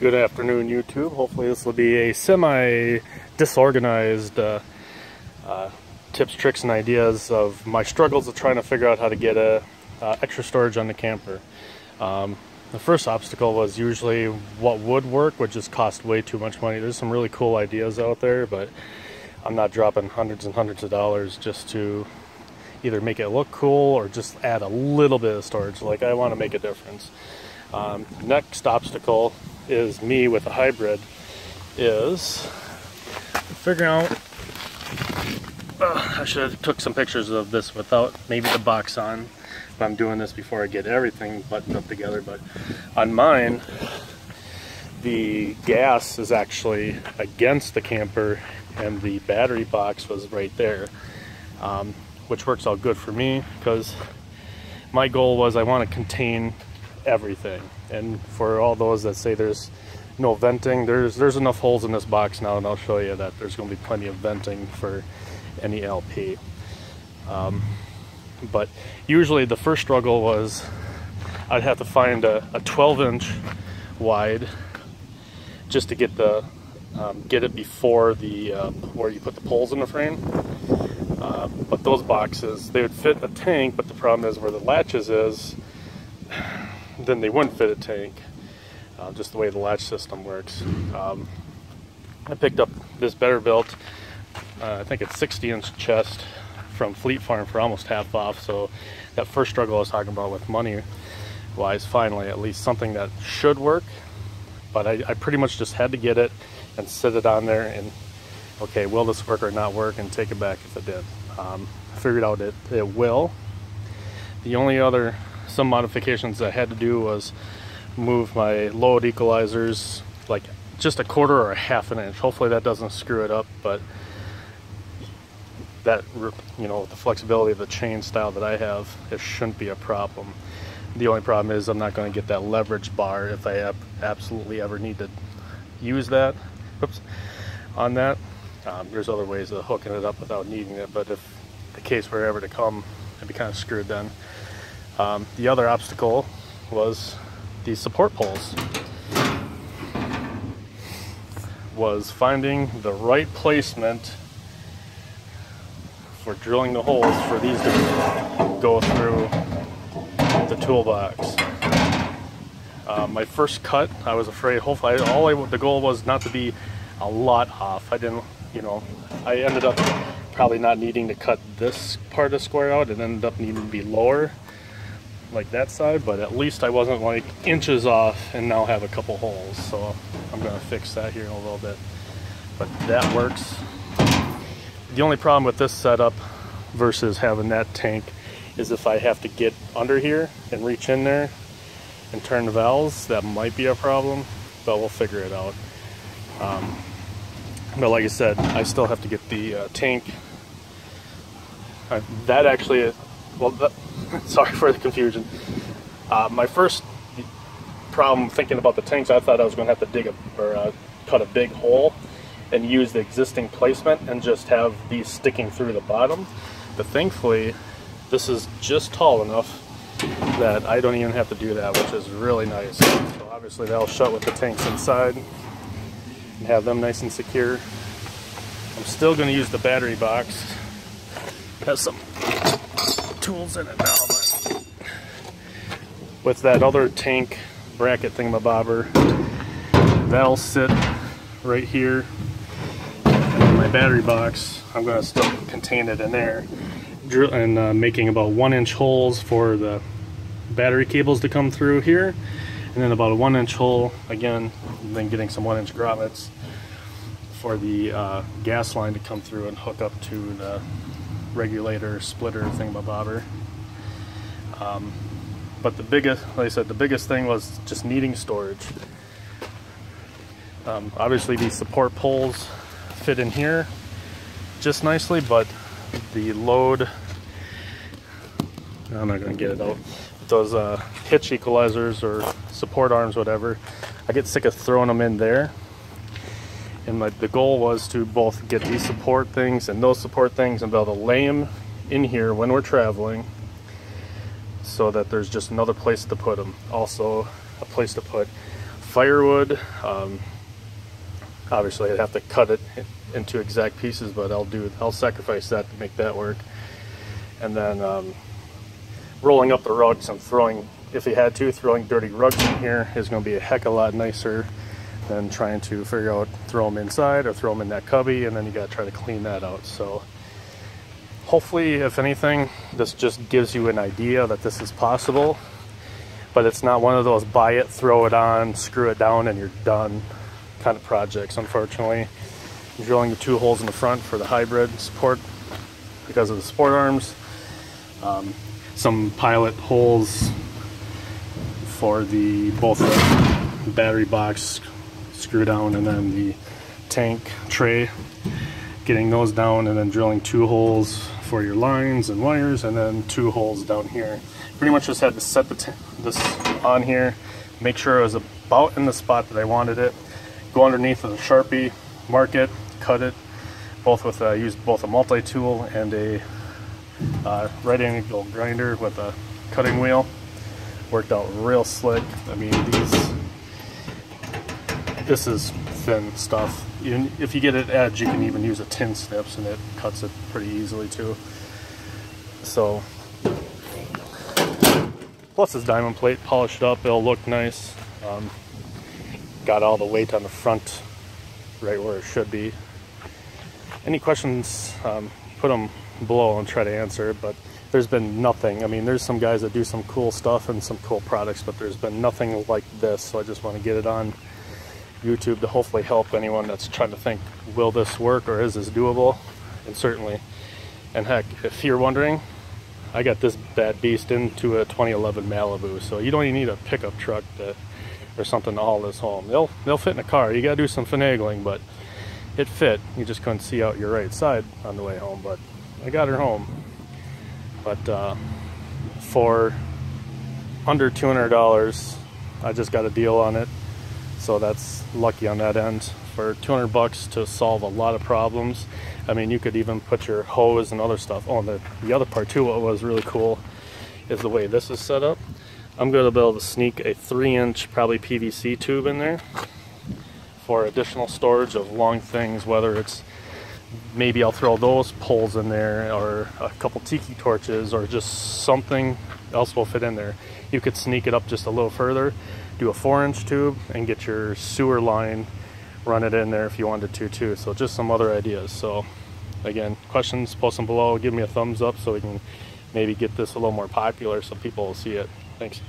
Good afternoon, YouTube. Hopefully this will be a semi-disorganized tips, tricks, and ideas of my struggles of trying to figure out how to get extra storage on the camper. The first obstacle was usually what would work, would just cost way too much money. There's some really cool ideas out there, but I'm not dropping hundreds and hundreds of dollars just to either make it look cool or just add a little bit of storage. Like, I want to make a difference. Next obstacle is me with a hybrid is figuring out I should have took some pictures of this without maybe the box on, but I'm doing this before I get everything buttoned up together. But on mine, the gas is actually against the camper and the battery box was right there, which works out good for me because my goal was I want to contain everything. And for all those that say there's no venting, there's enough holes in this box now, and I'll show you that there's going to be plenty of venting for any LP. But usually the first struggle was I'd have to find a 12-inch wide just to get the get it before the where you put the poles in the frame. But those boxes, they would fit a tank, but the problem is where the latches is, then they wouldn't fit a tank, just the way the latch system works. I picked up this Better Built, I think it's 60-inch chest from Fleet Farm for almost half off. So that first struggle I was talking about with money wise, finally at least something that should work. But I pretty much just had to get it and sit it on there and, okay, will this work or not work, and take it back if it did. I figured out it will. The only other some modifications I had to do was move my load equalizers like just a quarter or a half an inch. Hopefully that doesn't screw it up, but that, you know, with the flexibility of the chain style that I have, it shouldn't be a problem. The only problem is I'm not going to get that leverage bar if I absolutely ever need to use that. Oops, on that. There's other ways of hooking it up without needing it, but if the case were ever to come, I'd be kind of screwed then. The other obstacle was the support poles. Was finding the right placement for drilling the holes for these to go through the toolbox. My first cut, I was afraid, hopefully, the goal was not to be a lot off. I didn't, you know, I ended up probably not needing to cut this part of the square out. It ended up needing to be lower, like that side, but at least I wasn't like inches off and now have a couple holes. So I'm going to fix that here in a little bit, but that works. The only problem with this setup versus having that tank is if I have to get under here and reach in there and turn the valves, that might be a problem, but we'll figure it out. But like I said, I still have to get the tank. That actually, well, sorry for the confusion. My first problem thinking about the tanks, I thought I was going to have to dig cut a big hole and use the existing placement and just have these sticking through the bottom. But thankfully, this is just tall enough that I don't even have to do that, which is really nice. So obviously that'll shut with the tanks inside and have them nice and secure. I'm still going to use the battery box. It has some tools in it now, but with that other tank bracket thingamabobber, that'll sit right here. And my battery box, I'm going to still contain it in there, and making about 1-inch holes for the battery cables to come through here, and then about a 1-inch hole again, and then getting some 1-inch grommets for the gas line to come through and hook up to the regulator splitter thingamabobber. But the biggest, like I said, the biggest thing was just needing storage. Obviously these support poles fit in here just nicely, but the load, I'm not going to get it out. Those hitch equalizers or support arms, whatever, I get sick of throwing them in there. And the goal was to both get these support things and those support things and be able to lay them in here when we're traveling, so that there's just another place to put them. Also a place to put firewood. Obviously I'd have to cut it into exact pieces, but I'll sacrifice that to make that work. And then rolling up the rugs and throwing, if you had to, throwing dirty rugs in here is going to be a heck of a lot nicer than trying to figure out throw them inside or throw them in that cubby, and then you got to try to clean that out. So hopefully, if anything, this just gives you an idea that this is possible, but it's not one of those buy it, throw it on, screw it down, and you're done kind of projects. Unfortunately, I'm drilling the 2 holes in the front for the hybrid support because of the support arms. Some pilot holes for both the battery box screw down and then the tank tray, getting those down, and then drilling 2 holes for your lines and wires, and then 2 holes down here. Pretty much just had to set this on here, make sure it was about in the spot that I wanted it, go underneath with a Sharpie, mark it, cut it, both with used both a multi-tool and a right angle grinder with a cutting wheel. Worked out real slick. I mean, this is thin stuff. Even if you get it edge, you can even use a tin snips and it cuts it pretty easily too. So, plus this diamond plate polished up, it'll look nice. Got all the weight on the front right where it should be. Any questions, put them below and try to answer it, but there's been nothing. I mean, there's some guys that do some cool stuff and some cool products, but there's been nothing like this, so I just want to get it on YouTube to hopefully help anyone that's trying to think, will this work or is this doable? And certainly, and heck, if you're wondering, I got this bad beast into a 2011 Malibu, so you don't even need a pickup truck or something to haul this home. They'll fit in a car. You gotta do some finagling, but it fit. You just couldn't see out your right side on the way home, but I got her home. But for under $200, I just got a deal on it, so that's lucky on that end. For 200 bucks to solve a lot of problems. I mean, you could even put your hose and other stuff on. The other part too, what was really cool is the way this is set up. I'm going to be able to sneak a 3-inch probably PVC tube in there for additional storage of long things, whether it's maybe I'll throw those poles in there, or a couple tiki torches, or just something else will fit in there. You could sneak it up just a little further, do a 4-inch tube, and get your sewer line, run it in there if you wanted to too. So just some other ideas. So again, questions, post them below, give me a thumbs up so we can maybe get this a little more popular so people will see it. Thanks.